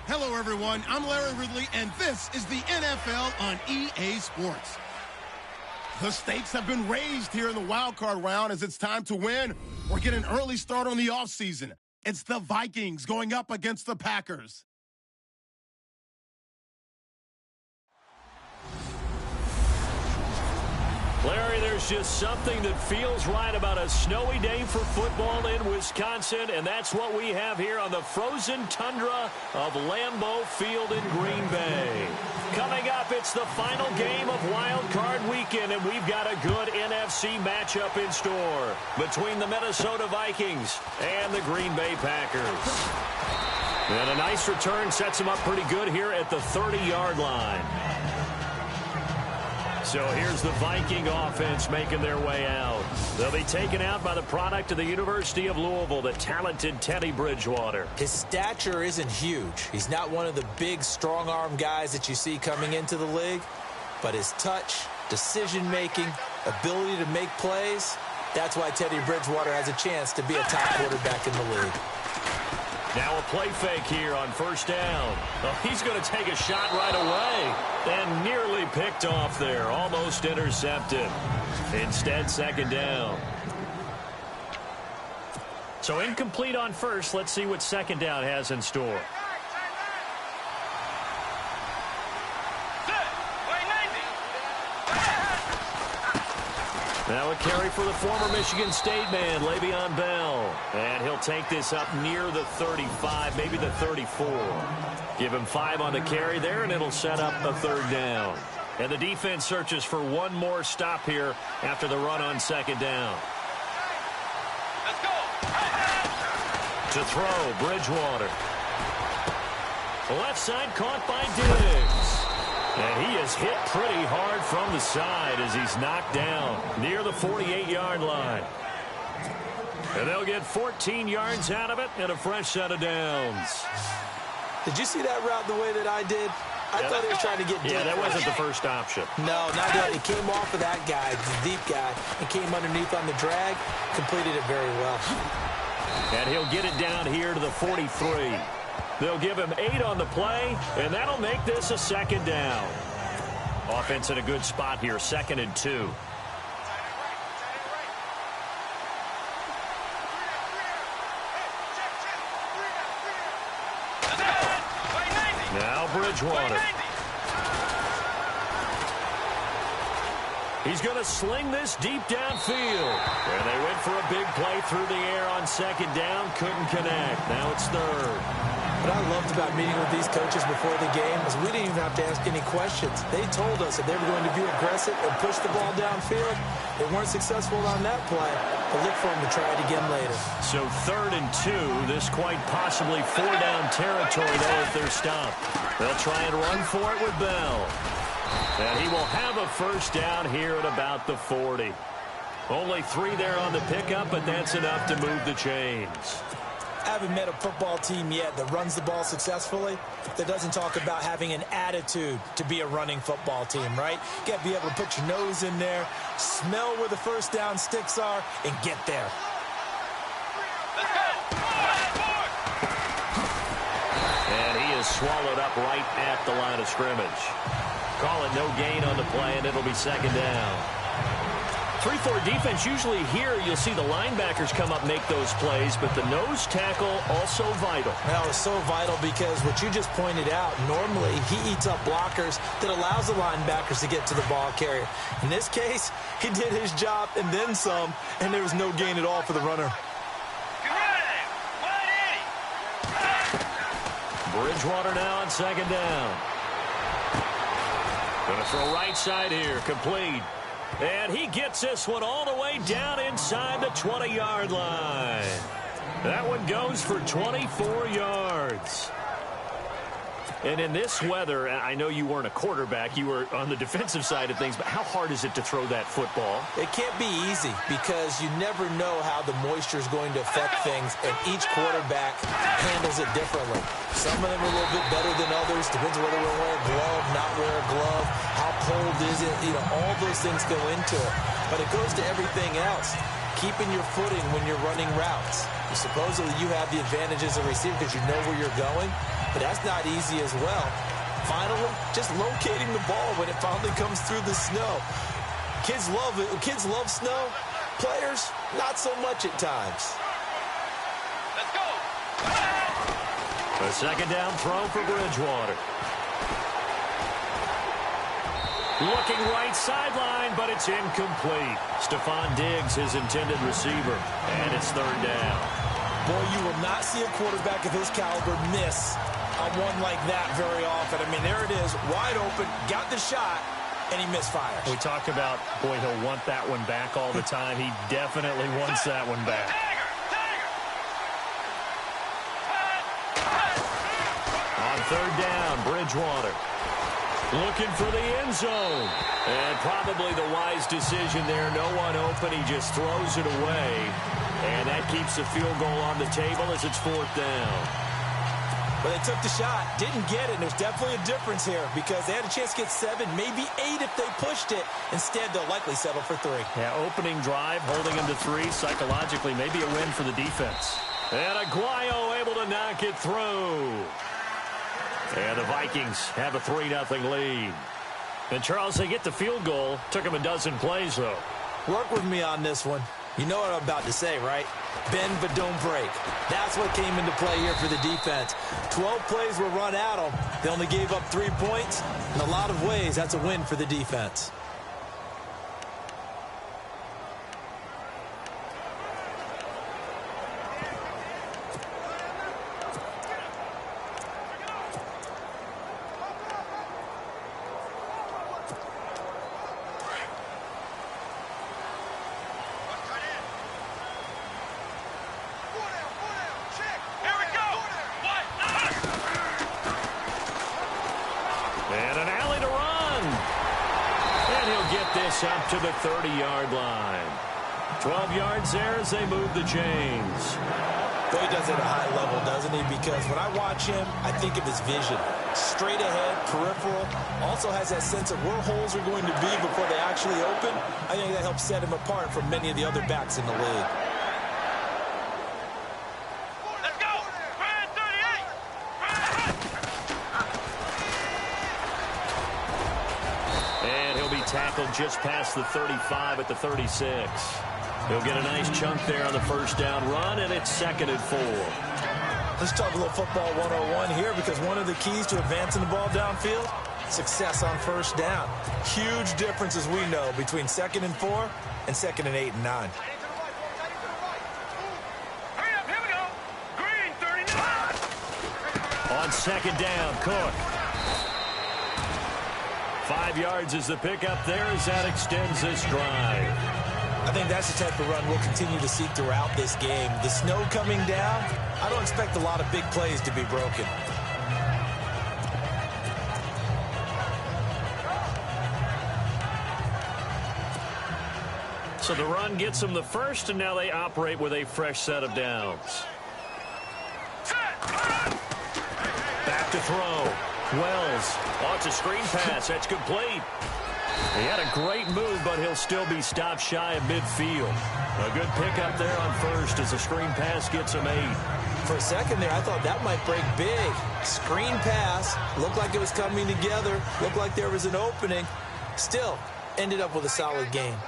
Hello, everyone. I'm Larry Ridley, and this is the NFL on EA Sports. The stakes have been raised here in the wild card round as it's time to win or get an early start on the offseason. It's the Vikings going up against the Packers. Larry, there's just something that feels right about a snowy day for football in Wisconsin, and that's what we have here on the frozen tundra of Lambeau Field in Green Bay. Coming up, it's the final game of Wild Card Weekend, and we've got a good NFC matchup in store between the Minnesota Vikings and the Green Bay Packers. And a nice return sets them up pretty good here at the 30-yard line. So here's the Viking offense making their way out. They'll be taken out by the product of the University of Louisville, the talented Teddy Bridgewater. His stature isn't huge. He's not one of the big, strong-arm guys that you see coming into the league. But his touch, decision-making, ability to make plays, that's why Teddy Bridgewater has a chance to be a top quarterback in the league. Now a play fake here on first down. Oh, he's going to take a shot right away. And nearly picked off there. Almost intercepted. Instead, second down. So incomplete on first. Let's see what second down has in store. Now a carry for the former Michigan State man, Le'Veon Bell. And he'll take this up near the 35, maybe the 34. Give him 5 on the carry there, and it'll set up a third down. And the defense searches for one more stop here after the run on second down. Let's go. To throw, Bridgewater. Left side caught by Diggs. And he is hit pretty hard from the side as he's knocked down near the 48-yard line. And they'll get 14 yards out of it and a fresh set of downs. Did you see that route the way that I did? I thought he was trying to get deep. Yeah, that wasn't the first option. No, not that. It came off of that guy, the deep guy, and came underneath on the drag, completed it very well. And he'll get it down here to the 43. They'll give him 8 on the play, and that'll make this a second down. Offense in a good spot here, 2nd and 2. Now Bridgewater. He's going to sling this deep downfield. And they went for a big play through the air on second down. Couldn't connect. Now it's third. What I loved about meeting with these coaches before the game is we didn't even have to ask any questions. They told us that they were going to be aggressive and push the ball downfield. They weren't successful on that play, but look for them to try it again later. So 3rd and 2. This quite possibly 4-down territory, though, if they're stopped. They'll try and run for it with Bell. And he will have a first down here at about the 40. Only 3 there on the pickup, but that's enough to move the chains. I haven't met a football team yet that runs the ball successfully that doesn't talk about having an attitude to be a running football team, right? You got to be able to put your nose in there, smell where the first down sticks are, and get there. Let's go. And he is swallowed up right at the line of scrimmage. Call it no gain on the play, and it'll be second down. 3-4 defense, usually here you'll see the linebackers come up, make those plays, but the nose tackle also vital. Well, it's so vital because what you just pointed out, normally he eats up blockers that allows the linebackers to get to the ball carrier. In this case, he did his job and then some, and there was no gain at all for the runner. Bridgewater now on second down. Going to throw right side here, complete. And he gets this one all the way down inside the 20-yard line. That one goes for 24 yards. And in this weather, I know you weren't a quarterback. You were on the defensive side of things. But how hard is it to throw that football? It can't be easy because you never know how the moisture is going to affect things, and each quarterback handles it differently. Some of them are a little bit better than others. Depends on whether we're wearing a glove, not wear a glove. How cold is it? You know, all those things go into it. But it goes to everything else. Keeping your footing when you're running routes. Supposedly you have the advantage as a receiver because you know where you're going. but that's not easy as well. Finally, just locating the ball when it finally comes through the snow. Kids love it. Kids love snow. Players, not so much at times. Let's go. A second down throw for Bridgewater. Looking right sideline, but it's incomplete. Stephon Diggs, his intended receiver, and it's third down. Boy, you will not see a quarterback of his caliber miss on one like that very often. I mean, there it is, wide open, got the shot, and he misfires. We talk about, boy, he'll want that one back all the time. He definitely wants that one back. On third down, Bridgewater looking for the end zone. And probably the wise decision there. No one open. He just throws it away. And that keeps the field goal on the table as it's fourth down. But they took the shot, didn't get it, and there's definitely a difference here because they had a chance to get 7, maybe 8 if they pushed it. Instead, they'll likely settle for 3. Yeah, opening drive, holding them to 3. Psychologically, maybe a win for the defense. And Aguayo able to knock it through. And the Vikings have a 3-0 lead. And, Charles, they get the field goal. Took them a dozen plays, though. Work with me on this one. You know what I'm about to say, right? Bend but don't break. That's what came into play here for the defense. 12 plays were run at them. They only gave up 3 points. In a lot of ways, that's a win for the defense. Up to the 30-yard line. 12 yards there as they move the chains. Boy, he does it at a high level, doesn't he? Because when I watch him, I think of his vision. Straight ahead, peripheral. Also has that sense of where holes are going to be before they actually open. I think that helps set him apart from many of the other backs in the league. Tackled just past the 35 at the 36. He'll get a nice chunk there on the first down run, and it's 2nd and 4. Let's talk a little football 101 here because one of the keys to advancing the ball downfield, success on first down. Huge difference, as we know, between 2nd and 4 and 2nd and 8 and 9. Hurry up, here we go. Green, 39. On second down, Cook. 5 yards is the pickup there as that extends this drive. I think that's the type of run we'll continue to see throughout this game. The snow coming down, I don't expect a lot of big plays to be broken. So the run gets them the first, and now they operate with a fresh set of downs. Back to throw. Wells. Oh, it's a screen pass. That's complete. He had a great move, but he'll still be stopped shy of midfield. A good pickup there on first as the screen pass gets him 8. For a second there, I thought that might break big. Screen pass. Looked like it was coming together. Looked like there was an opening. Still, ended up with a solid game.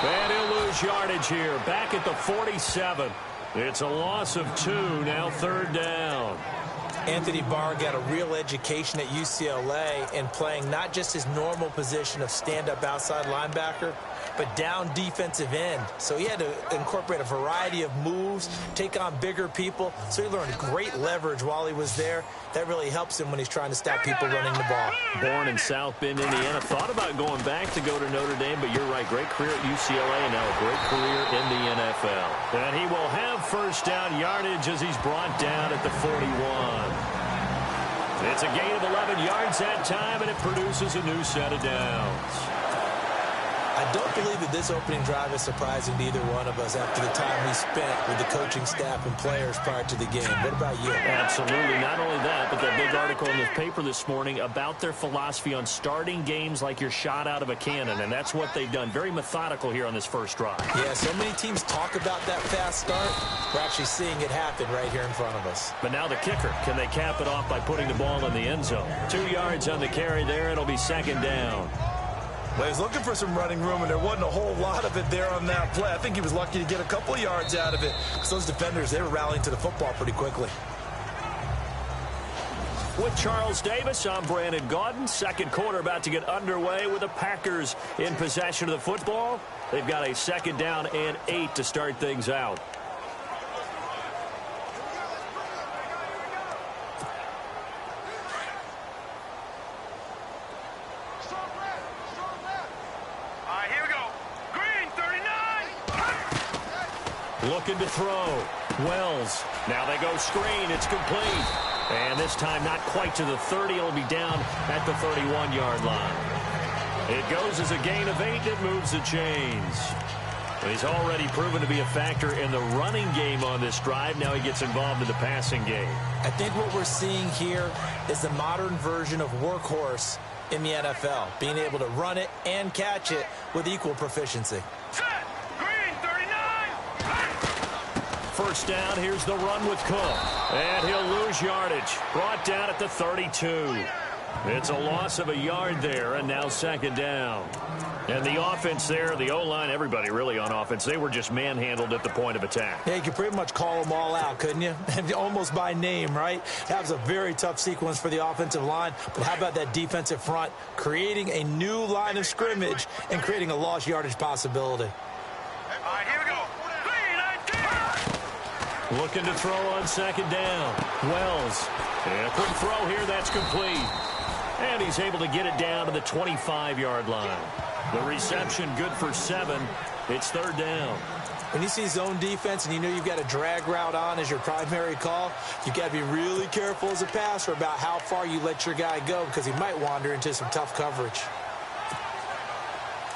And he'll lose yardage here. Back at the 47. It's a loss of 2. Now 3rd down. Anthony Barr got a real education at UCLA in playing not just his normal position of stand-up outside linebacker, but down defensive end. So he had to incorporate a variety of moves, take on bigger people. So he learned great leverage while he was there. That really helps him when he's trying to stop people running the ball. Born in South Bend, Indiana. Thought about going back to go to Notre Dame, but you're right. Great career at UCLA and now a great career in the NFL. And he will have first down yardage as he's brought down at the 41. It's a gain of 11 yards that time, and it produces a new set of downs. I I don't believe that this opening drive is surprising to either one of us after the time we spent with the coaching staff and players prior to the game. What about you? Absolutely. Not only that, but that big article in the paper this morning about their philosophy on starting games like you're shot out of a cannon, and that's what they've done. Very methodical here on this first drive. Yeah, so many teams talk about that fast start. We're actually seeing it happen right here in front of us. But now the kicker. Can they cap it off by putting the ball in the end zone? 2 yards on the carry there. It'll be second down. Well, he was looking for some running room, and there wasn't a whole lot of it there on that play. I think he was lucky to get a couple of yards out of it because those defenders, they were rallying to the football pretty quickly. With Charles Davis, I'm Brandon Gaudin. Second quarter about to get underway with the Packers in possession of the football. They've got a second down and 8 to start things out. Here we go. Green, 39. Looking to throw. Wells. Now they go screen. It's complete. And this time not quite to the 30. It'll be down at the 31-yard line. It goes as a gain of 8. It moves the chains. But he's already proven to be a factor in the running game on this drive. Now he gets involved in the passing game. I think what we're seeing here is the modern version of workhorse in the NFL, being able to run it and catch it with equal proficiency. Set. Green, 39. First down, here's the run with Cook. And he'll lose yardage. Brought down at the 32. It's a loss of a yard there, and now second down. And the offense there, the O-line, everybody really on offense, they were just manhandled at the point of attack. Yeah, you could pretty much call them all out, couldn't you? Almost by name, right? That was a very tough sequence for the offensive line. But how about that defensive front creating a new line of scrimmage and creating a lost yardage possibility? Here we go. Green, 19. Looking to throw on second down. Wells. And a quick throw here, that's complete. And he's able to get it down to the 25-yard line. The reception good for 7. It's third down. When you see zone defense and you know you've got a drag route on as your primary call, you've got to be really careful as a passer about how far you let your guy go because he might wander into some tough coverage.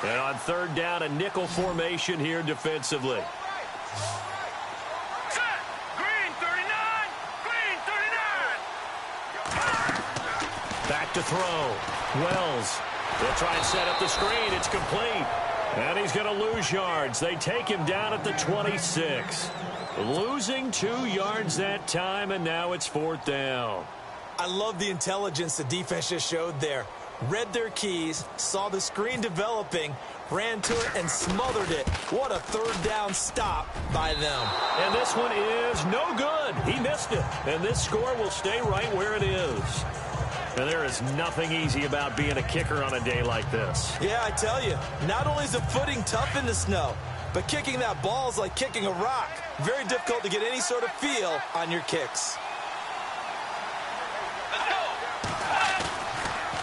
And on third down, a nickel formation here defensively. Set. Green, 39. Green, 39. Back to throw. Wells. They'll try and set up the screen. It's complete. And he's going to lose yards. They take him down at the 26. Losing 2 yards that time, and now it's fourth down. I love the intelligence the defense just showed there. Read their keys, saw the screen developing, ran to it, and smothered it. What a third down stop by them. And this one is no good. He missed it. And this score will stay right where it is. And there is nothing easy about being a kicker on a day like this. Yeah, I tell you, not only is the footing tough in the snow, but kicking that ball is like kicking a rock. Very difficult to get any sort of feel on your kicks. Let's go.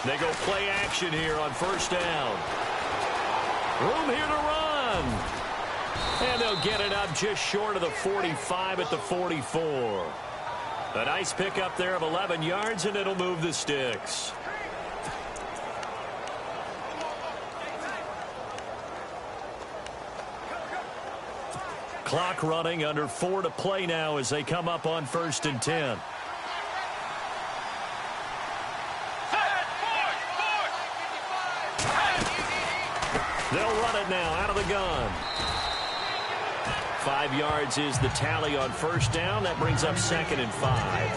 They go play action here on first down. Room here to run. And they'll get it up just short of the 45 at the 44. A nice pickup there of 11 yards, and it'll move the sticks. Clock running, under 4 to play now as they come up on first and 10. They'll run it now out of the gun. 5 yards is the tally on first down. That brings up second and 5.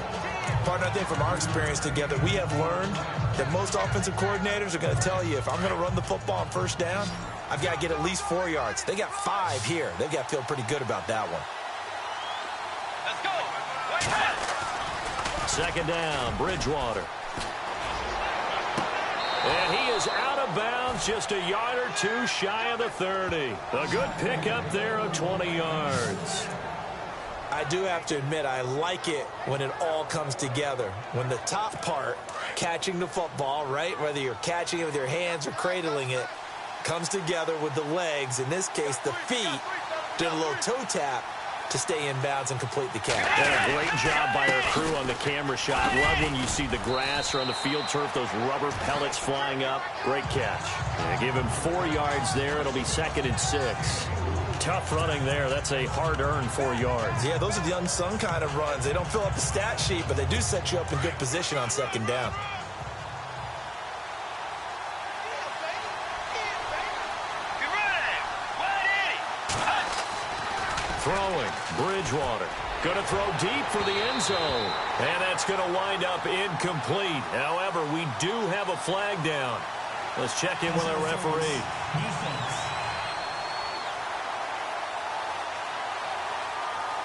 Partner, I think from our experience together, we have learned that most offensive coordinators are going to tell you, if I'm going to run the football on first down, I've got to get at least 4 yards. They got 5 here. They've got to feel pretty good about that one. Let's go. Second down, Bridgewater. And he is out of bounds, just a yard or two shy of the 30. A good pickup there of 20 yards. I do have to admit, I like it when it all comes together. When the top part, catching the football, right, whether you're catching it with your hands or cradling it, comes together with the legs, in this case the feet, did a little toe tap, to stay in bounds and complete the catch. And a great job by our crew on the camera shot. Love when you see the grass or on the field turf, those rubber pellets flying up. Great catch. Yeah, give him 4 yards there. It'll be 2nd and 6. Tough running there. That's a hard-earned 4 yards. Yeah, those are the unsung kind of runs. They don't fill up the stat sheet, but they do set you up in good position on 2nd down. Throwing, Bridgewater. Going to throw deep for the end zone. And that's going to wind up incomplete. However, we do have a flag down. Let's check in with our referee.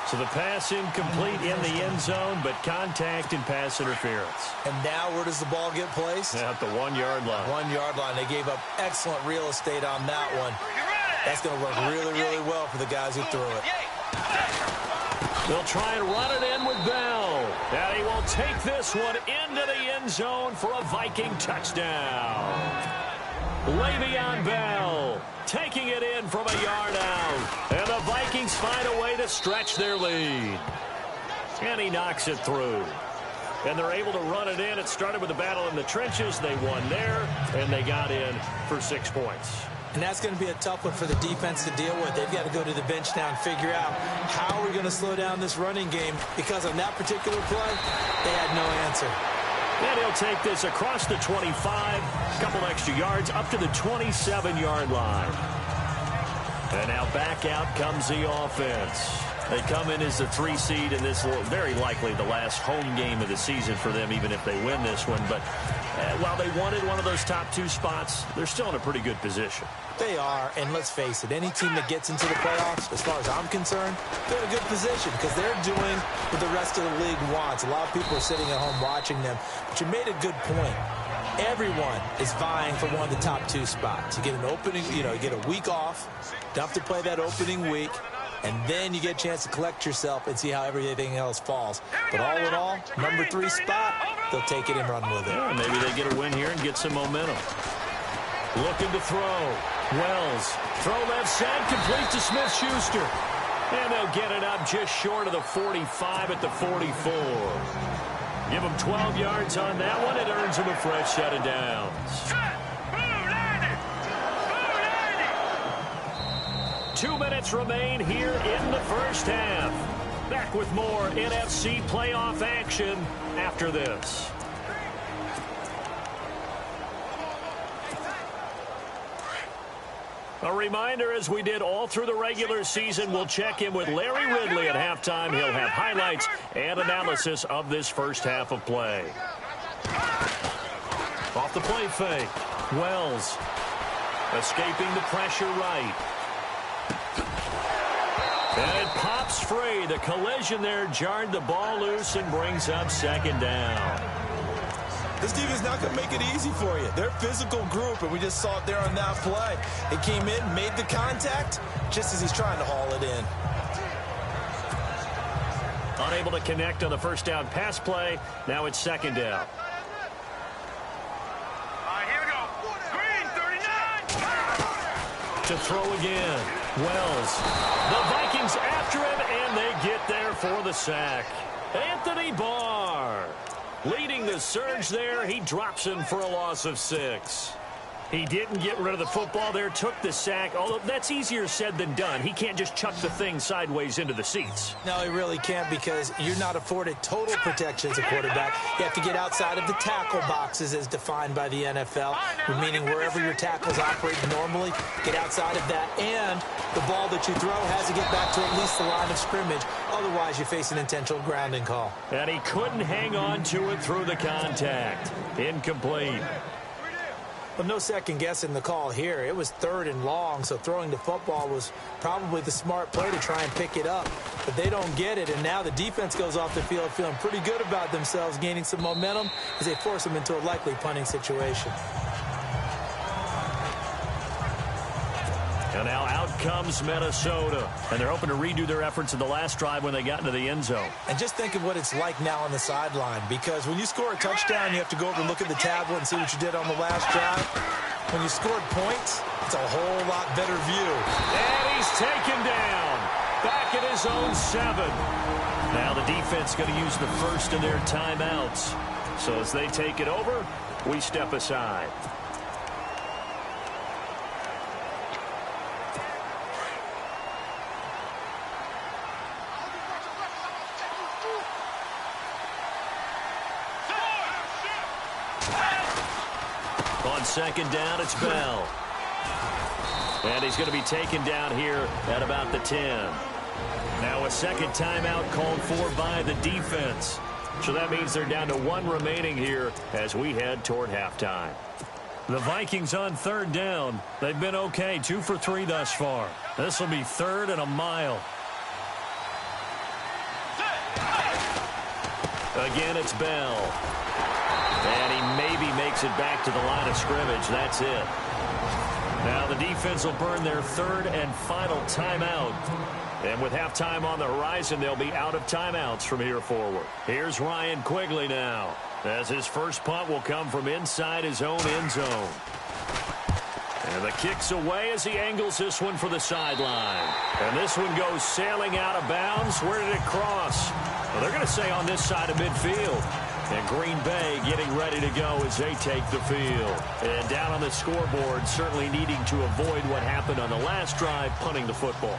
So the pass incomplete in the end zone, but contact and pass interference. And now where does the ball get placed? At the 1 yard line. 1 yard line. They gave up excellent real estate on that one. That's going to work really, really well for the guys who threw it. They'll try and run it in with Bell. And he will take this one into the end zone for a Viking touchdown. Le'Veon Bell taking it in from a yard out. And the Vikings find a way to stretch their lead. And he knocks it through. And they're able to run it in. It started with a battle in the trenches. They won there, and they got in for 6 points. And that's going to be a tough one for the defense to deal with. They've got to go to the bench now and figure out how we're going to slow down this running game, because on that particular play, they had no answer. And he'll take this across the 25, a couple extra yards, up to the 27-yard line. And now back out comes the offense. They come in as the 3 seed, and this will very likely the last home game of the season for them, even if they win this one. But while they wanted one of those top 2 spots, they're still in a pretty good position. They are, and let's face it, any team that gets into the playoffs, as far as I'm concerned, they're in a good position because they're doing what the rest of the league wants. A lot of people are sitting at home watching them, but you made a good point. Everyone is vying for one of the top 2 spots. You get an opening, you get a week off, don't have to play that opening week, and then you get a chance to collect yourself and see how everything else falls. But all in all, number 3 spot, they'll take it and run with it. Yeah, maybe they get a win here and get some momentum. Looking to throw. Wells. Throw left side, complete to Smith-Schuster. And they'll get it up just short of the 45 at the 44. Give them 12 yards on that one. It earns them a fresh set of downs. 2 minutes remain here in the first half. Back with more NFC playoff action after this. A reminder, as we did all through the regular season, we'll check in with Larry Ridley at halftime. He'll have highlights and analysis of this first half of play. Off the play fake. Wells escaping the pressure right. And it pops free. The collision there jarred the ball loose and brings up 2nd down. This defense is not going to make it easy for you. They're a physical group, and we just saw it there on that play. It came in, made the contact, just as he's trying to haul it in. Unable to connect on the first down pass play. Now it's 2nd down. Here we go. Green, 39. To throw again. Wells. The Vikings after him, and they get there for the sack. Anthony Barr leading the surge there. He drops him for a loss of 6. He didn't get rid of the football there, took the sack, although that's easier said than done. He can't just chuck the thing sideways into the seats. No, he really can't, because you're not afforded total protection as a quarterback. You have to get outside of the tackle boxes as defined by the NFL, meaning wherever your tackles operate normally, get outside of that, and the ball that you throw has to get back to at least the line of scrimmage. Otherwise, you face an intentional grounding call. And he couldn't hang on to it through the contact. Incomplete. But no second guessing the call here. It was 3rd and long, so throwing the football was probably the smart play to try and pick it up. But they don't get it, and now the defense goes off the field feeling pretty good about themselves, gaining some momentum as they force them into a likely punting situation. And now out comes Minnesota. And they're hoping to redo their efforts in the last drive when they got into the end zone. And just think of what it's like now on the sideline, because when you score a touchdown, you have to go over and look at the tablet and see what you did on the last drive. When you scored points, it's a whole lot better view. And he's taken down. back at his own 7. Now the defense going to use the first of their timeouts. So as they take it over, we step aside. On second down, it's Bell. And he's going to be taken down here at about the 10. Now a second timeout called for by the defense. So that means they're down to 1 remaining here as we head toward halftime. The Vikings on third down. They've been okay, 2 for 3 thus far. This will be 3rd and a mile. Again, it's Bell. And he maybe makes it back to the line of scrimmage. That's it. Now the defense will burn their 3rd and final timeout. And with halftime on the horizon, they'll be out of timeouts from here forward. Here's Ryan Quigley now, as his first punt will come from inside his own end zone. And the kick's away as he angles this one for the sideline. And this one goes sailing out of bounds. Where did it cross? Well, they're going to say on this side of midfield. And Green Bay getting ready to go as they take the field. And down on the scoreboard, certainly needing to avoid what happened on the last drive, punting the football.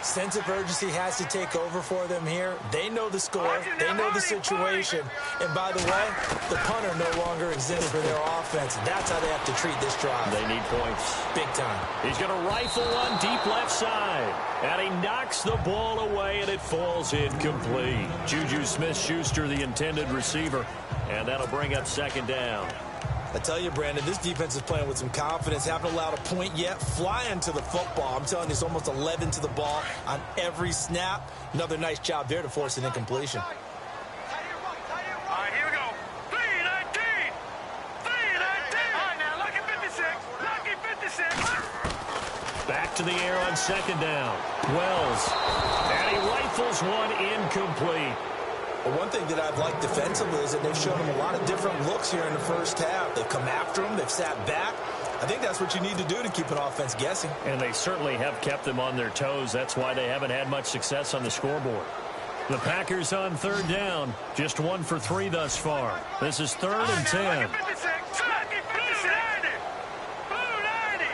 Sense of urgency has to take over for them here. They know the score. They know the situation. And by the way, the punter no longer exists for their offense. That's how they have to treat this drive. They need points. Big time. He's going to rifle one deep left side. And he knocks the ball away, and it falls incomplete. Juju Smith-Schuster, the intended receiver. And that'll bring up second down. I tell you, Brandon, this defense is playing with some confidence. Haven't allowed a point yet. Flying to the football. I'm telling you, it's almost 11 to the ball on every snap. Another nice job there to force an incompletion. All right, here we go. 3-19. 3-19. All right, now, lucky 56. Lucky 56. Back to the air on second down. Wells. And he rifles one incomplete. Well, one thing that I've liked defensively is that they've shown them a lot of different looks here in the first half. They've come after them. They've sat back. I think that's what you need to do to keep an offense guessing. And they certainly have kept them on their toes. That's why they haven't had much success on the scoreboard. The Packers on third down. Just 1 for 3 thus far. This is 3rd and 10. Lucky 56. Lucky 56. Blue 90.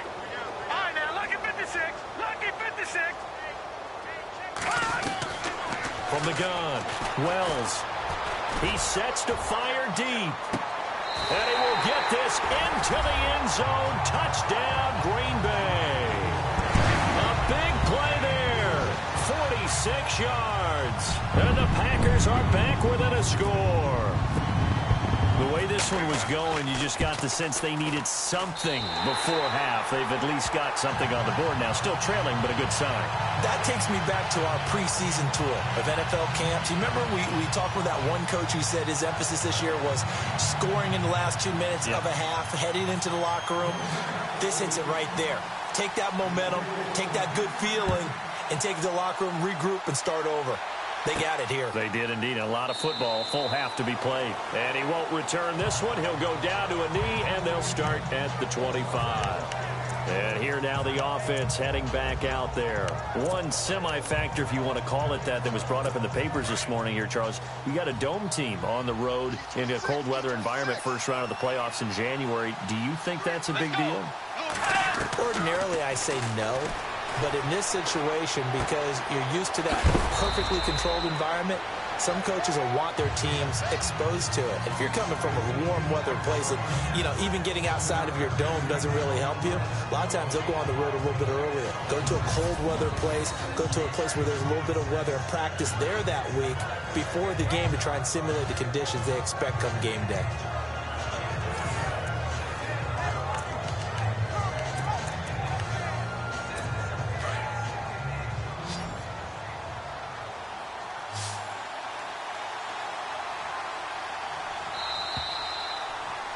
All right, now, lucky 56. Lucky 56. From the gun, Wells. He sets to fire deep. And he will get this into the end zone. Touchdown, Green Bay. A big play there. 46 yards. And the Packers are back within a score. The way this one was going, you just got the sense they needed something before half. They've at least got something on the board now. Still trailing, but a good sign. That takes me back to our preseason tour of NFL camps. You remember we talked with that one coach who said his emphasis this year was scoring in the last 2 minutes of a half, heading into the locker room. This hits it right there. Take that momentum, take that good feeling, and take it to the locker room, regroup, and start over. They got it here. They did indeed. A lot of football, full half to be played. And he won't return this one. He'll go down to a knee, and they'll start at the 25. And here now the offense heading back out there. One semi-factor, if you want to call it that was brought up in the papers this morning here, Charles. You got a dome team on the road in a cold weather environment, first round of the playoffs in January. Do you think that's a big deal? Ordinarily, I say no. But in this situation, because you're used to that perfectly controlled environment, some coaches will want their teams exposed to it. If you're coming from a warm weather place and, even getting outside of your dome doesn't really help you, a lot of times they'll go on the road a little bit earlier. Go to a cold weather place, go to a place where there's a little bit of weather and practice there that week before the game to try and simulate the conditions they expect come game day.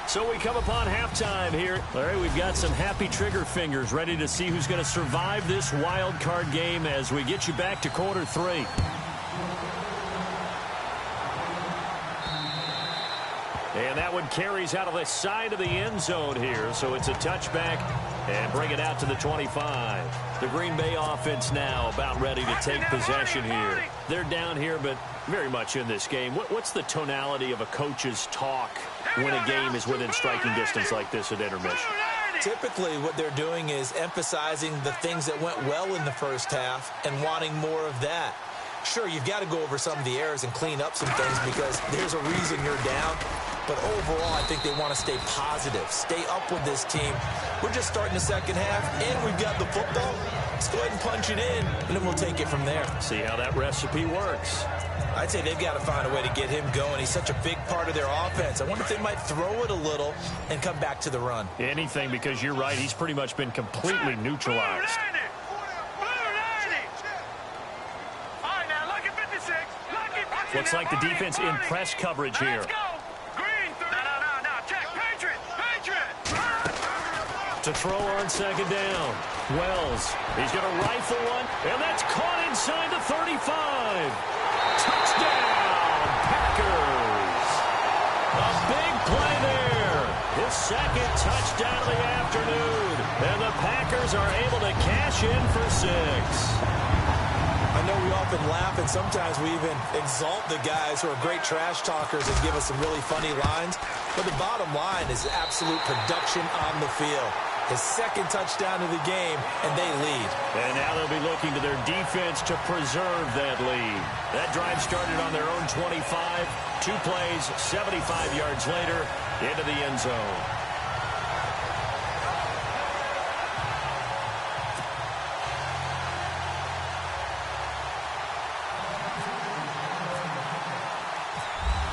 So we come upon halftime here. All right, we've got some happy trigger fingers ready to see who's going to survive this wild card game as we get you back to quarter 3. And that one carries out of the side of the end zone here, so it's a touchback And bring it out to the 25. The Green Bay offense now about ready to take possession here. They're down here, but very much in this game. What's the tonality of a coach's talk when a game is within striking distance like this at intermission? Typically, what they're doing is emphasizing the things that went well in the first half and wanting more of that. Sure, you've got to go over some of the errors and clean up some things because there's a reason you're down. But overall, I think they want to stay positive, stay up with this team. We're just starting the second half, and we've got the football. Let's go ahead and punch it in, and then we'll take it from there. See how that recipe works. I'd say they've got to find a way to get him going. He's such a big part of their offense. I wonder if they might throw it a little and come back to the run. Anything, because you're right. He's pretty much been completely neutralized. Looks like the defense in press coverage here. To throw on second down. Wells, he's going to rifle one, and that's caught inside the 35. Touchdown, Packers. A big play there. His second touchdown of the afternoon. And the Packers are able to cash in for 6. I know we often laugh, and sometimes we even exalt the guys who are great trash talkers and give us some really funny lines. But the bottom line is absolute production on the field. His second touchdown of the game, and they lead. And now they'll be looking to their defense to preserve that lead. That drive started on their own 25. 2 plays, 75 yards later, into the end zone.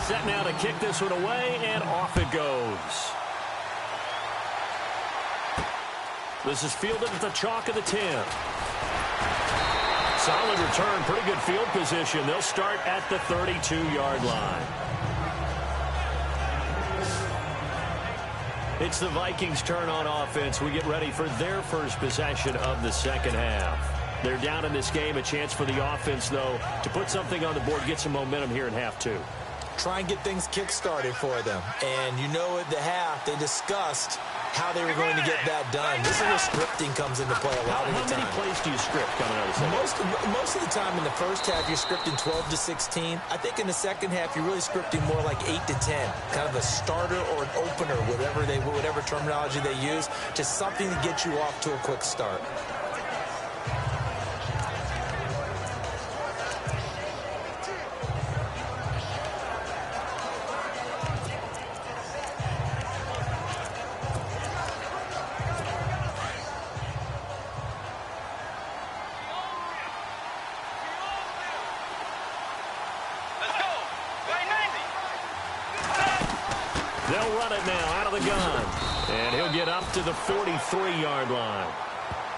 Set now to kick this one away, and off it goes. This is fielded at the chalk of the 10. Solid return, pretty good field position. They'll start at the 32-yard line. It's the Vikings' turn on offense. We get ready for their first possession of the second half. They're down in this game. A chance for the offense, though, to put something on the board, get some momentum here in half 2. Try and get things kick-started for them. And you know at the half, they discussed how they were going to get that done. This is where scripting comes into play a lot of the time. How many plays do you script coming out of the second half? Most of the time in the first half, you're scripting 12 to 16. I think in the second half, you're really scripting more like 8 to 10. Kind of a starter or an opener, whatever terminology they use. Just something to get you off to a quick start. They'll run it now out of the gun. And he'll get up to the 43-yard line.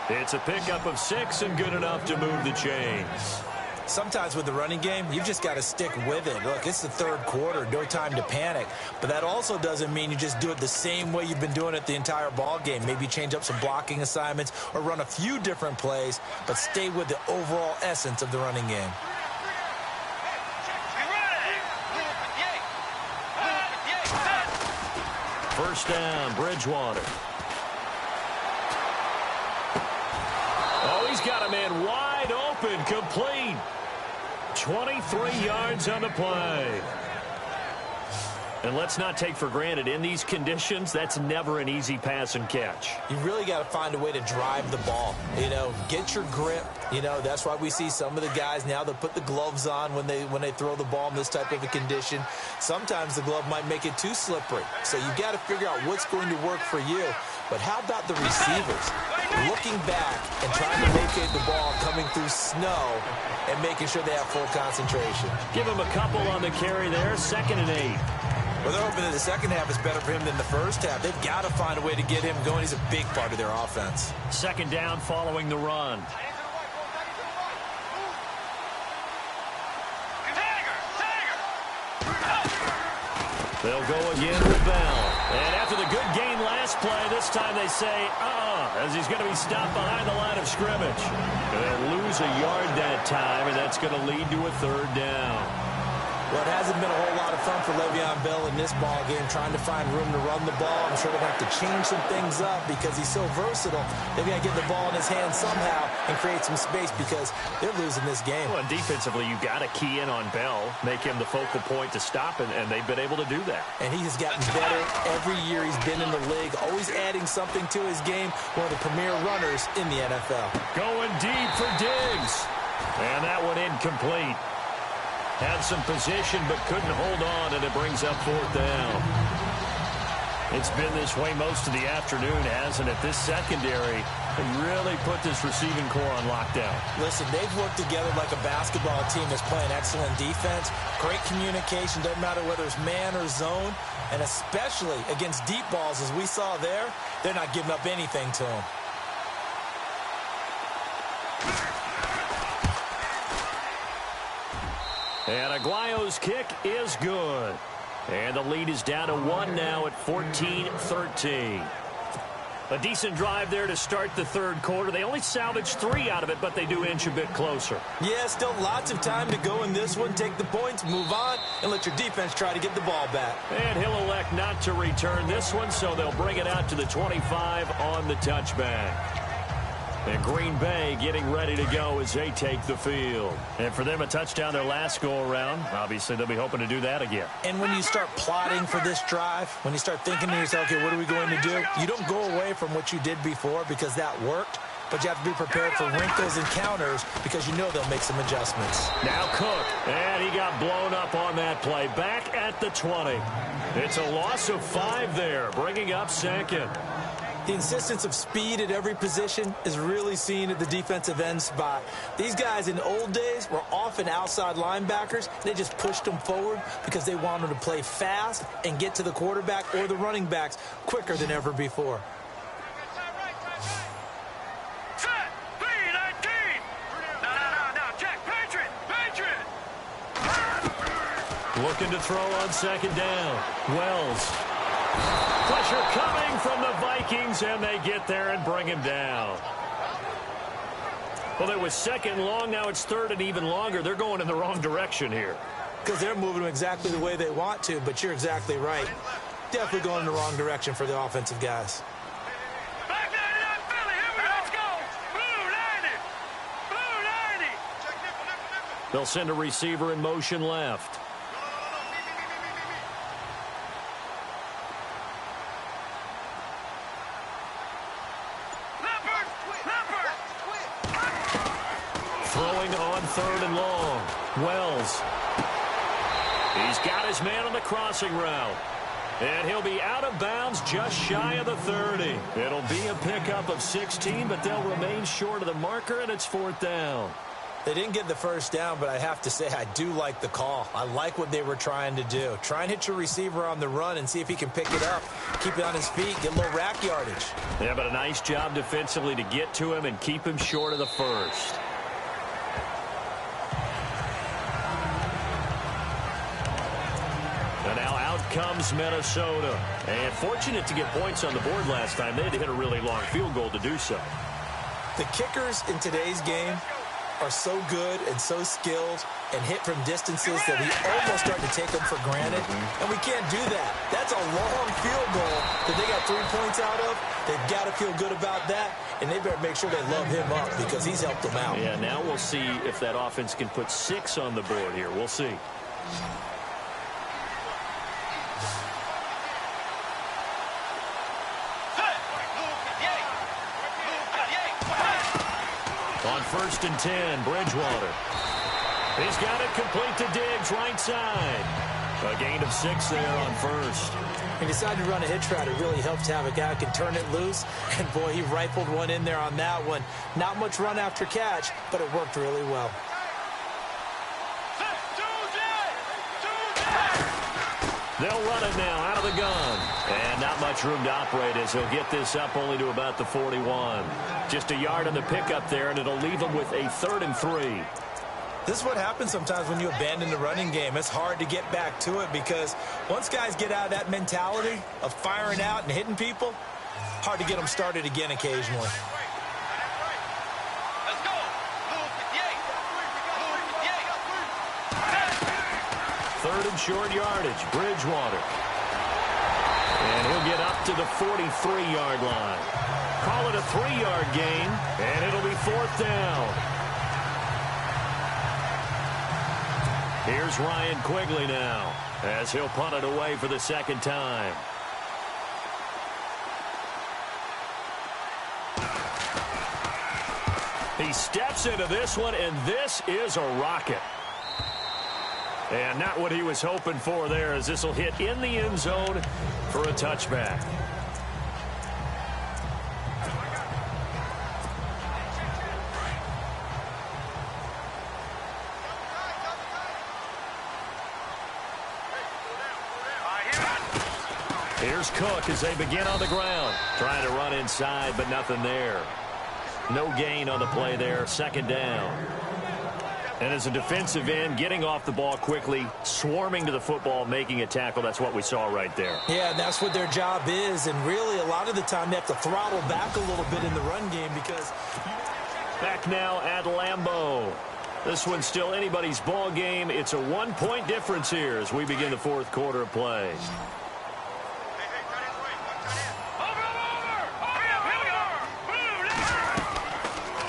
It's a pickup of 6 and good enough to move the chains. Sometimes with the running game, you've just got to stick with it. Look, it's the third quarter, no time to panic. But that also doesn't mean you just do it the same way you've been doing it the entire ball game. Maybe change up some blocking assignments or run a few different plays, but stay with the overall essence of the running game. First down, Bridgewater. Oh, he's got a man wide open, complete. 23 yards on the play. And let's not take for granted, in these conditions, that's never an easy pass and catch. You really got to find a way to drive the ball. You know, get your grip. You know, that's why we see some of the guys now that put the gloves on when they throw the ball in this type of a condition. Sometimes the glove might make it too slippery. So you got to figure out what's going to work for you. But how about the receivers? Looking back and trying to locate the ball coming through snow and making sure they have full concentration. Give him a couple on the carry there, 2nd and 8. Well, they're hoping that the second half is better for him than the first half. They've got to find a way to get him going. He's a big part of their offense. 2nd down following the run. They'll go again with Bell. And after the good gain last play, this time they say, as he's going to be stopped behind the line of scrimmage. They'll lose a yard that time, and that's going to lead to a 3rd down. Well, it hasn't been a whole lot of fun for Le'Veon Bell in this ball game, trying to find room to run the ball. I'm sure they're going to have to change some things up because he's so versatile. They've got to get the ball in his hands somehow and create some space because they're losing this game. Well, and defensively, you've got to key in on Bell, make him the focal point to stop, and they've been able to do that. And he has gotten better every year he's been in the league, always adding something to his game, one of the premier runners in the NFL. Going deep for Diggs. And that one incomplete. Had some position but couldn't hold on, and it brings up 4th down. It's been this way most of the afternoon, hasn't it? This secondary can really put this receiving core on lockdown. Listen, they've worked together like a basketball team that's playing excellent defense. Great communication, doesn't matter whether it's man or zone. And especially against deep balls, as we saw there, they're not giving up anything to them. And Aguayo's kick is good. And the lead is down to 1 now at 14-13. A decent drive there to start the third quarter. They only salvaged 3 out of it, but they do inch a bit closer. Yeah, still lots of time to go in this one. Take the points, move on, and let your defense try to get the ball back. And he'll elect not to return this one, so they'll bring it out to the 25 on the touchback. And Green Bay getting ready to go as they take the field. And for them, a touchdown their last go-around. Obviously, they'll be hoping to do that again. And when you start plotting for this drive, when you start thinking to yourself, okay, what are we going to do? You don't go away from what you did before because that worked. But you have to be prepared for wrinkles and counters because you know they'll make some adjustments. Now Cook, and he got blown up on that play. Back at the 20. It's a loss of 5 there, bringing up 2nd. The insistence of speed at every position is really seen at the defensive end spot. These guys in old days were often outside linebackers. They just pushed them forward because they wanted to play fast and get to the quarterback or the running backs quicker than ever before. Set! B-19! No, Jack, Patriot! Looking to throw on 2nd down. Wells. Pressure coming from the Vikings, and they get there and bring him down. Well, it was 2nd long. Now it's 3rd and even longer. They're going in the wrong direction here. Because they're moving them exactly the way they want to, but you're exactly right. Definitely going in the wrong direction for the offensive guys. Back 99 Philly, here we go. Let's go. Blue 90. They'll send a receiver in motion left. Throwing on 3rd and long. Wells. He's got his man on the crossing route. And he'll be out of bounds just shy of the 30. It'll be a pickup of 16, but they'll remain short of the marker, and it's 4th down. They didn't get the first down, but I have to say I do like the call. I like what they were trying to do. Try and hit your receiver on the run and see if he can pick it up. Keep it on his feet, get a little rack yardage. Yeah, but a nice job defensively to get to him and keep him short of the first. And now out comes Minnesota. And fortunate to get points on the board last time. They had to hit a really long field goal to do so. The kickers in today's game are so good and so skilled and hit from distances that we almost start to take them for granted. And we can't do that. That's a long field goal that they got 3 points out of. They've got to feel good about that, and they better make sure they love him up because he's helped them out. Yeah, now we'll see if that offense can put 6 on the board here. We'll see. On 1st and 10, Bridgewater. He's got it complete to Diggs, right side. A gain of 6 there on 1st. He decided to run a hitch route. It really helps to have a guy who can turn it loose. And, boy, he rifled one in there on that one. Not much run after catch, but it worked really well. They'll run it now out of the gun. And not much room to operate as he'll get this up only to about the 41. Just a yard on the pickup there, and it'll leave him with a 3rd and 3. This is what happens sometimes when you abandon the running game. It's hard to get back to it because once guys get out of that mentality of firing out and hitting people, hard to get them started again occasionally. third and short yardage. Bridgewater. And he'll get up to the 43-yard line. Call it a 3-yard gain, and it'll be fourth down. Here's Ryan Quigley now, as he'll punt it away for the second time. He steps into this one, and this is a rocket. And not what he was hoping for there, as this will hit in the end zone for a touchback. Here's Cook as they begin on the ground. Trying to run inside, but nothing there. No gain on the play there. Second down. And as a defensive end, getting off the ball quickly, swarming to the football, making a tackle, that's what we saw right there. Yeah, and that's what their job is. And really, a lot of the time, they have to throttle back a little bit in the run game because... Back now at Lambeau. This one's still anybody's ball game. It's a 1-point difference here as we begin the fourth quarter of play.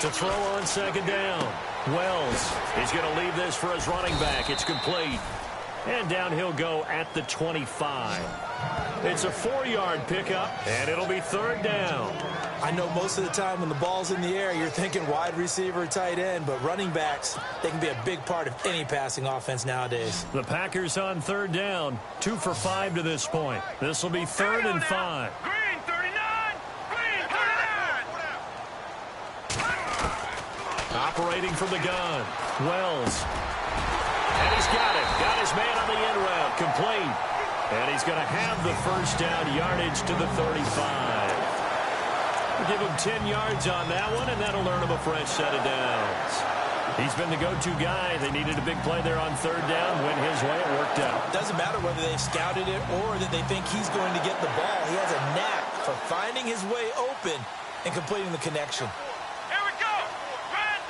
To throw on second down. Wells, he's going to leave this for his running back. It's complete. And down he'll go at the 25. It's a 4-yard pickup, and it'll be third down. I know most of the time when the ball's in the air, you're thinking wide receiver, tight end, but running backs, they can be a big part of any passing offense nowadays. The Packers on third down, 2 for 5 to this point. This will be third and 5. Green 39! Green 39! Operating from the gun. Wells. And he's got it. Got his man on the end route. Complete. And he's going to have the first down yardage to the 35. We'll give him 10 yards on that one, and that'll earn him a fresh set of downs. He's been the go-to guy. They needed a big play there on third down. Went his way. It worked out. Doesn't matter whether they've scouted it or that they think he's going to get the ball. He has a knack for finding his way open and completing the connection. Here we go! Grand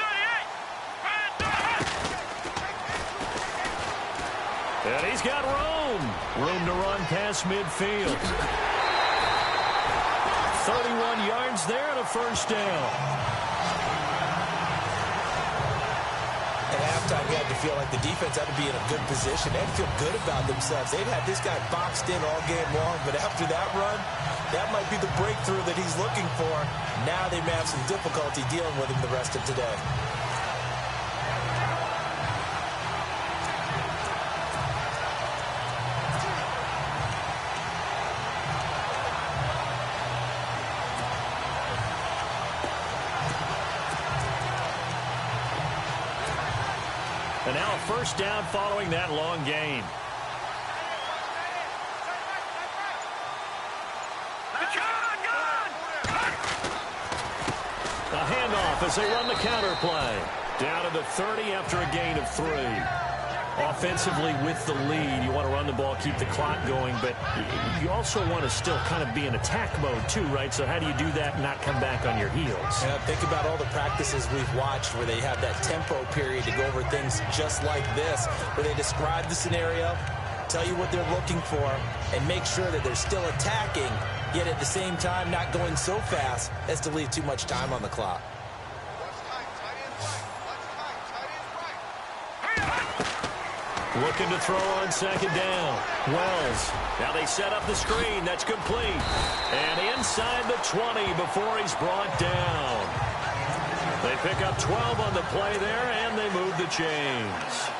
38! And he's got room. Room to run past midfield. 31 yards there and a first down. At halftime, you had to feel like the defense had to be in a good position. They had to feel good about themselves. They've had this guy boxed in all game long, but after that run, that might be the breakthrough that he's looking for. Now they may have some difficulty dealing with him the rest of today. And now a first down following that long gain. A handoff as they run the counter play. Down to the 30 after a gain of 3. Offensively with the lead, you want to run the ball, keep the clock going, but you also want to still kind of be in attack mode too, right? So how do you do that and not come back on your heels? Yeah, think about all the practices we've watched where they have that tempo period to go over things just like this, where they describe the scenario, tell you what they're looking for, and make sure that they're still attacking, yet at the same time not going so fast as to leave too much time on the clock. Looking to throw on second down. Wells. Now they set up the screen. That's complete. And inside the 20 before he's brought down. They pick up 12 on the play there, and they move the chains.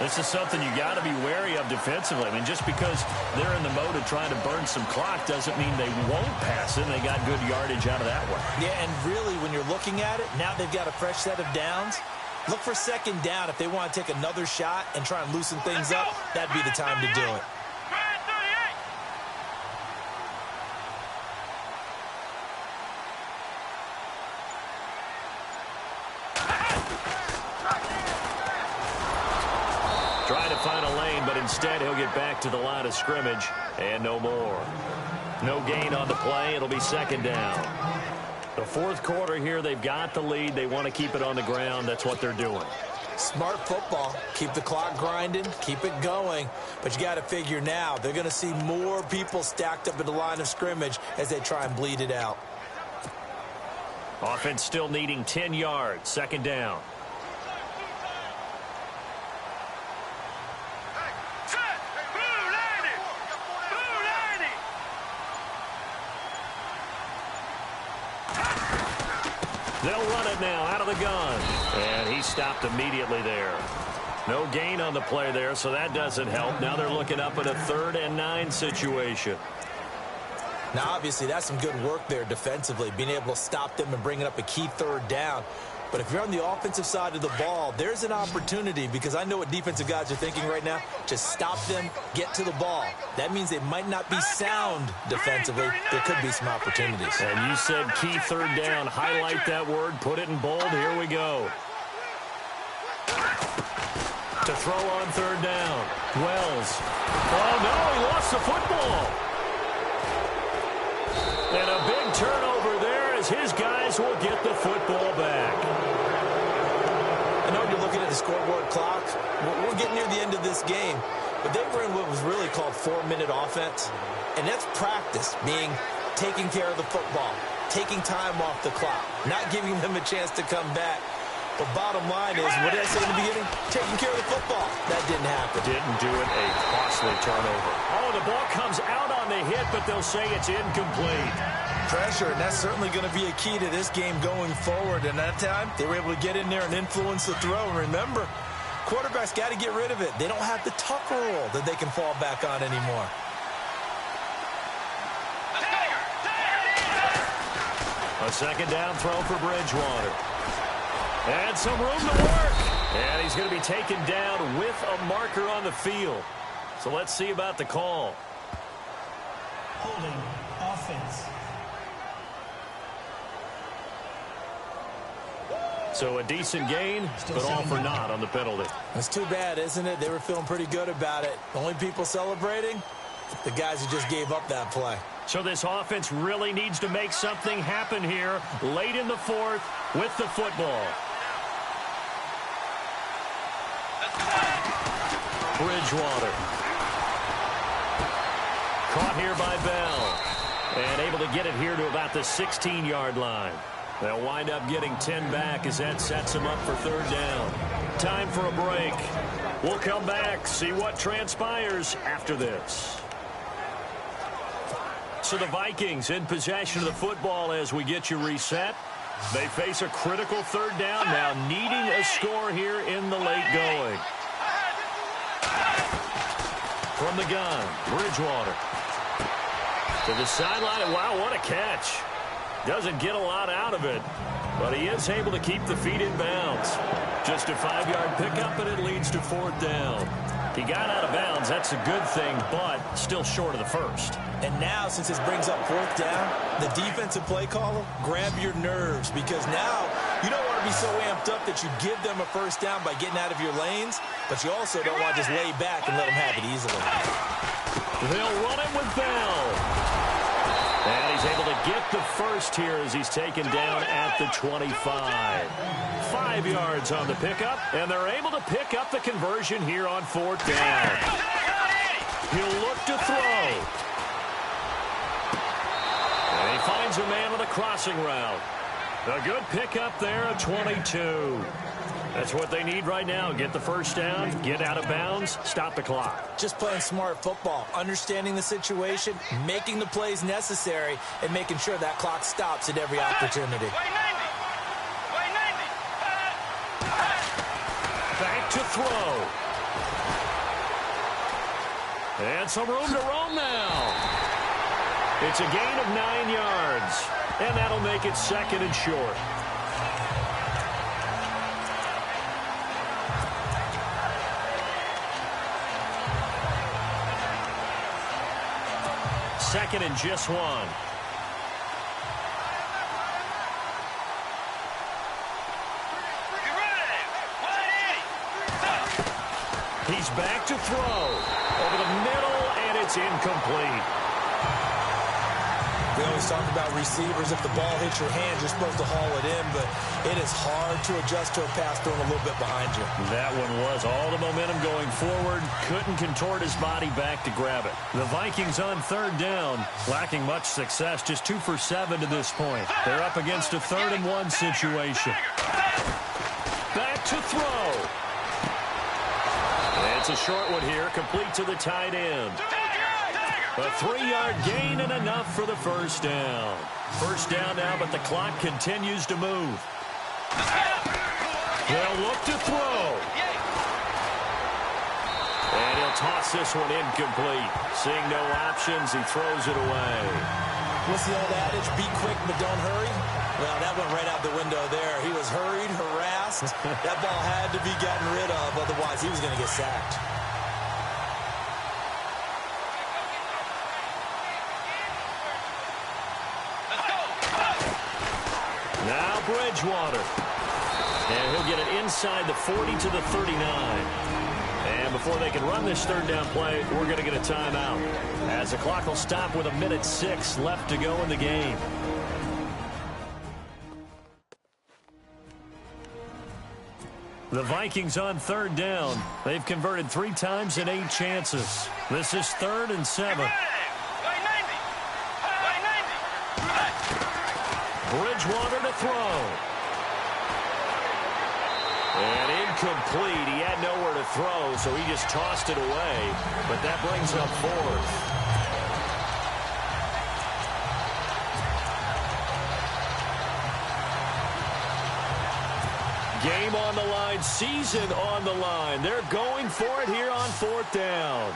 This is something you got to be wary of defensively. I mean, just because they're in the mode of trying to burn some clock doesn't mean they won't pass it. They got good yardage out of that one. Yeah, and really, when you're looking at it, now they've got a fresh set of downs. Look for second down if they want to take another shot and try and loosen things up. That'd be the time to do it. Grand 38! Trying to find a lane, but instead he'll get back to the line of scrimmage and no more. No gain on the play. It'll be second down. The fourth quarter here, they've got the lead. They want to keep it on the ground. That's what they're doing. Smart football. Keep the clock grinding, keep it going. But you got to figure now, they're going to see more people stacked up at the line of scrimmage as they try and bleed it out. Offense still needing 10 yards. Second down. They'll run it now out of the gun. And he stopped immediately there. No gain on the play there, so that doesn't help. Now they're looking up at a 3rd and 9 situation. Now, obviously, that's some good work there defensively, being able to stop them and bringing up a key 3rd down. But if you're on the offensive side of the ball, there's an opportunity, because I know what defensive guys are thinking right now. Just stop them, get to the ball. That means they might not be sound defensively. There could be some opportunities. And you said key 3rd down. Highlight that word, put it in bold. Here we go. To throw on 3rd down. Wells. Oh, no, he lost the football. And a big turnover there as his guys will get the football back. I know you're looking at the scoreboard clock. We're getting near the end of this game. But they were in what was really called 4-minute offense. And that's practice, being taking care of the football, taking time off the clock, not giving them a chance to come back. But bottom line is, what did I say in the beginning? Taking care of the football. That didn't happen. Didn't do it. A costly turnover. Oh, the ball comes out on the hit, but they'll say it's incomplete. Pressure, and that's certainly going to be a key to this game going forward. And that time, they were able to get in there and influence the throw. And remember, quarterbacks got to get rid of it. They don't have the tuck rule that they can fall back on anymore. A second down throw for Bridgewater. And some room to work. And he's going to be taken down with a marker on the field. So let's see about the call. Holding offense. So a decent gain, but all for naught on the penalty. It's too bad, isn't it? They were feeling pretty good about it. The only people celebrating, the guys who just gave up that play. So this offense really needs to make something happen here late in the 4th with the football. Bridgewater. Caught here by Bell. And able to get it here to about the 16-yard line. They'll wind up getting 10 back as that sets them up for 3rd down. Time for a break. We'll come back, see what transpires after this. So the Vikings in possession of the football as we get you reset. They face a critical 3rd down now, needing a score here in the late going. From the gun, Bridgewater. To the sideline. Wow, what a catch. Doesn't get a lot out of it, but he is able to keep the feet in bounds. Just a 5-yard pickup, and it leads to 4th down. He got out of bounds. That's a good thing, but still short of the first. And now, since this brings up 4th down, the defensive play caller, grab your nerves, because now you don't want to be so amped up that you give them a 1st down by getting out of your lanes, but you also don't want to just lay back and let them have it easily. They'll run it with Bell. And he's able to get the first here as he's taken down at the 25. 5 yards on the pickup, and they're able to pick up the conversion here on 4th down. He'll look to throw. And he finds a man on the crossing route. A good pickup there at 22. That's what they need right now. Get the 1st down, get out of bounds, stop the clock. Just playing smart football, understanding the situation, making the plays necessary, and making sure that clock stops at every opportunity. Back to throw. And some room to roam now. It's a gain of 9 yards, and that'll make it 2nd and short. Second and just 1. He's back to throw. Over the middle, and it's incomplete. We always talk about receivers. If the ball hits your hand, you're supposed to haul it in, but it is hard to adjust to a pass thrown a little bit behind you. That one was all the momentum going forward. Couldn't contort his body back to grab it. The Vikings on third down, lacking much success, just 2 for 7 to this point. They're up against a 3rd and 1 situation. Back to throw. It's a short one here, complete to the tight end. A 3-yard gain and enough for the first down. First down now, but the clock continues to move. They'll look to throw. And he'll toss this one incomplete. Seeing no options, he throws it away. What's the old adage? Be quick, but don't hurry. Well, that went right out the window there. He was hurried, harassed. That ball had to be gotten rid of, otherwise he was going to get sacked. Now Bridgewater. And he'll get it inside the 40 to the 39. And before they can run this third down play, we're going to get a timeout, as the clock will stop with 1:06 left to go in the game. The Vikings on third down. They've converted 3 times in 8 chances. This is 3rd and 7. Bridgewater to throw. And incomplete. He had nowhere to throw, so he just tossed it away. But that brings up 4th. Game on the line, season on the line. They're going for it here on 4th down.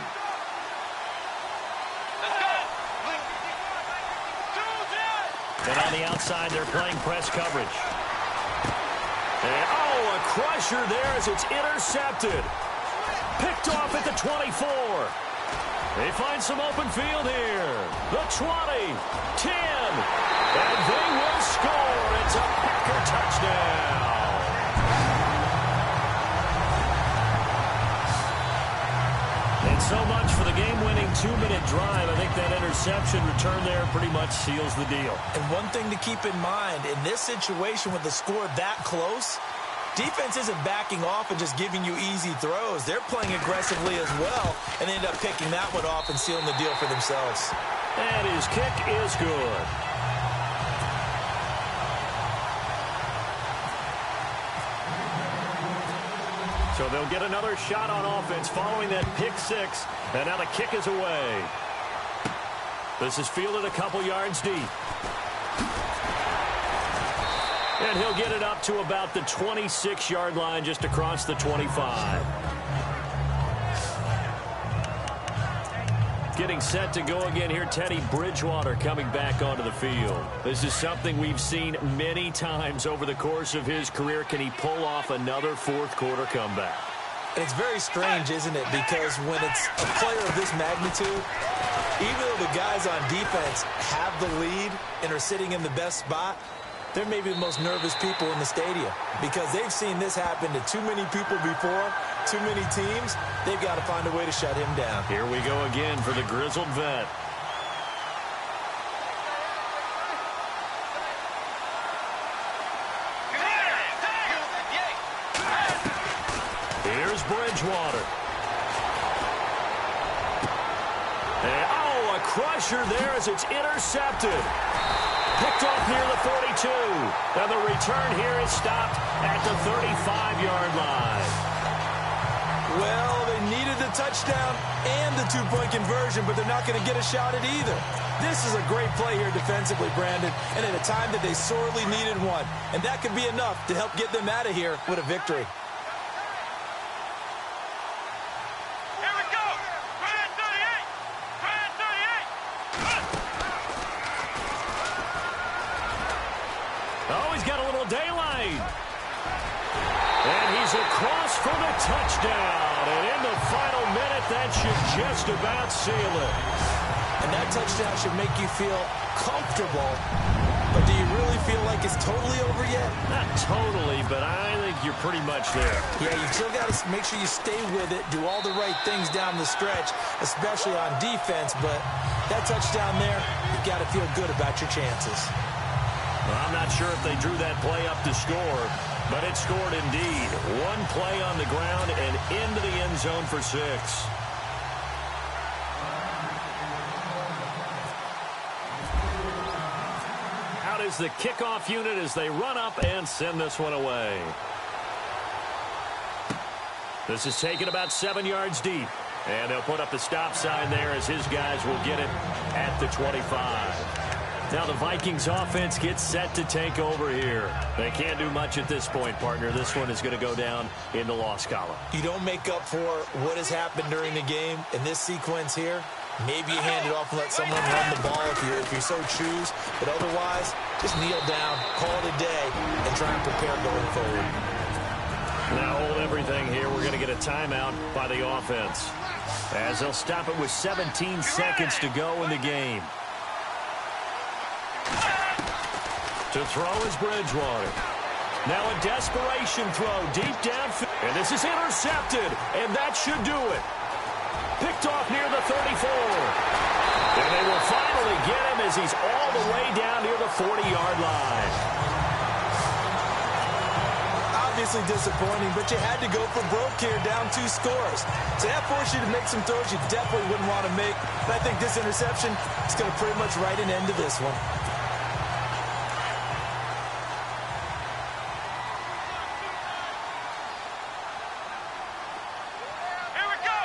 And on the outside, they're playing press coverage. And, a crusher there as it's intercepted. Picked off at the 24. They find some open field here. The 20, 10, and they will score. It's a Packer touchdown. And so much for the game-winning 2-minute drive. I think that interception return there pretty much seals the deal. And one thing to keep in mind, in this situation with the score that close, defense isn't backing off and just giving you easy throws. They're playing aggressively as well, and they end up picking that one off and sealing the deal for themselves. And his kick is good. So they'll get another shot on offense following that pick 6. And now the kick is away. This is fielded a couple yards deep. And he'll get it up to about the 26-yard line, just across the 25. Getting set to go again here, Teddy Bridgewater coming back onto the field. This is something we've seen many times over the course of his career. Can he pull off another fourth-quarter comeback? And it's very strange, isn't it? Because when it's a player of this magnitude, even though the guys on defense have the lead and are sitting in the best spot, they're maybe the most nervous people in the stadium because they've seen this happen to too many people before, too many teams. They've got to find a way to shut him down. Here we go again for the grizzled vet. Here's Bridgewater. And, a crusher there as it's intercepted. Picked off near the 42. And the return here is stopped at the 35-yard line. Well, they needed the touchdown and the two-point conversion, but they're not going to get a shot at either. This is a great play here defensively, Brandon, and at a time that they sorely needed one. And that could be enough to help get them out of here with a victory. Here we go. Try at 38. Try at 38. Oh, he's got a little daylight. And he's across for the touchdown. And in the final minute, that should just about seal it. And that touchdown should make you feel comfortable. But do you really feel like it's totally over yet? Not totally, but I think you're pretty much there. Yeah, you've still got to make sure you stay with it, do all the right things down the stretch, especially on defense. But that touchdown there, you've got to feel good about your chances. Well, I'm not sure if they drew that play up to score, but it scored indeed. One play on the ground and into the end zone for 6. Out is the kickoff unit as they run up and send this one away. This is taken about 7 yards deep. And they'll put up the stop sign there as his guys will get it at the 25. Now the Vikings offense gets set to take over here. They can't do much at this point, partner. This one is going to go down in the loss column. You don't make up for what has happened during the game in this sequence here. Maybe you hand it off and let someone run the ball if you so choose. But otherwise, just kneel down, call it a day, and try and prepare going forward. Now hold everything here. We're going to get a timeout by the offense, as they'll stop it with 17 seconds to go in the game. To throw is Bridgewater. Now a desperation throw deep downfield. And this is intercepted, and that should do it. Picked off near the 34. And they will finally get him as he's all the way down near the 40-yard line. Obviously disappointing, but you had to go for broke here, down 2 scores. So that forced you to make some throws you definitely wouldn't want to make. But I think this interception is going to pretty much write an end to this one. Here we go.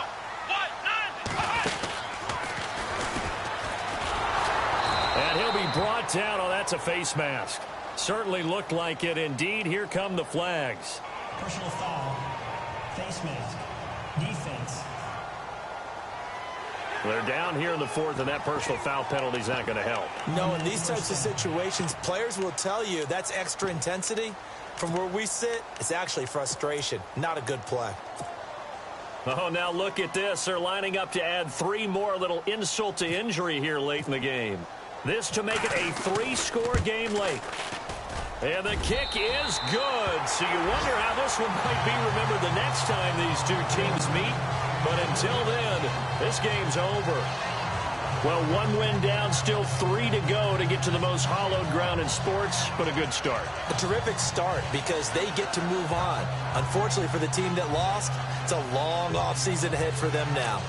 1-9. And he'll be brought down. Oh, that's a face mask. Certainly looked like it. Indeed, here come the flags. Personal foul, face mask, defense. They're down here in the 4th, and that personal foul penalty is not going to help. No, in these types of situations, players will tell you that's extra intensity. From where we sit, it's actually frustration, not a good play. Oh, now look at this. They're lining up to add 3 more, little insult to injury here late in the game. This to make it a 3-score game late. And the kick is good. So you wonder how this one might be remembered the next time these two teams meet. But until then, this game's over. Well, 1 win down, still 3 to go to get to the most hallowed ground in sports, but a good start. A terrific start because they get to move on. Unfortunately for the team that lost, it's a long offseason ahead for them now.